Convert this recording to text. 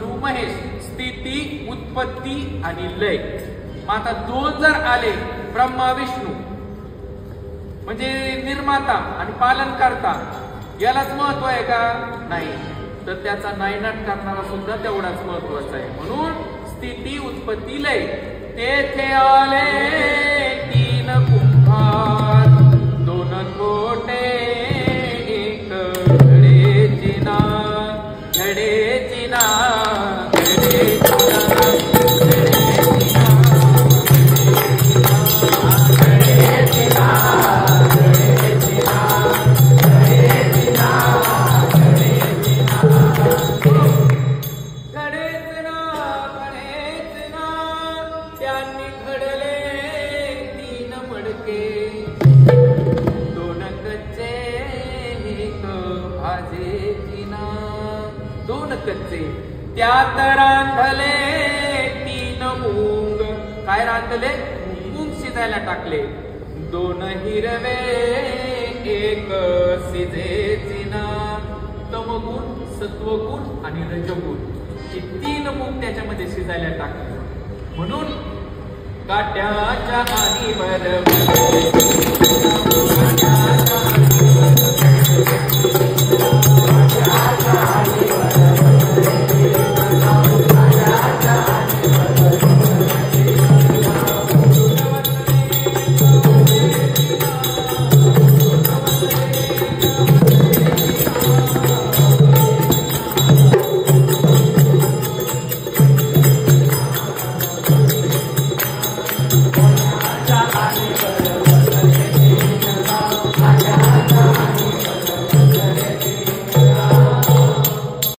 विष्णू महेश, स्थिती, उत्पत्ती आणि लय. मग आता दोन जर आले, ब्रह्मा विष्णू म्हणजे निर्माता आणि पालन करता, यालाच महत्व आहे का? नाही. तर त्याचा नायनाट करणारा सुद्धा तेवढाच महत्वाचा आहे. म्हणून स्थिती, उत्पत्ती, लय. तेथे आले तीन कुंभार, दोन कोटे एक घडे जिना, घडे जिना, घडे जिना, घडे जिना, घडे जिना, घडे जिना, घडे जिना, घडे जिना, त्यांनी घडले तीन मडके, दोन कच्चे एक भाजे जिना. दोन कच्चे, त्यात रांधले तीन मूंग. काय रांधले? मूंग शिजायला टाकले. दोन हिरवे एक शिजे जिना. तमगुण, सत्वगुण आणि रजगुण हे तीन मूंग त्याच्यामध्ये शिजायला टाकले. म्हणून काट्याच्या आणि बरोबर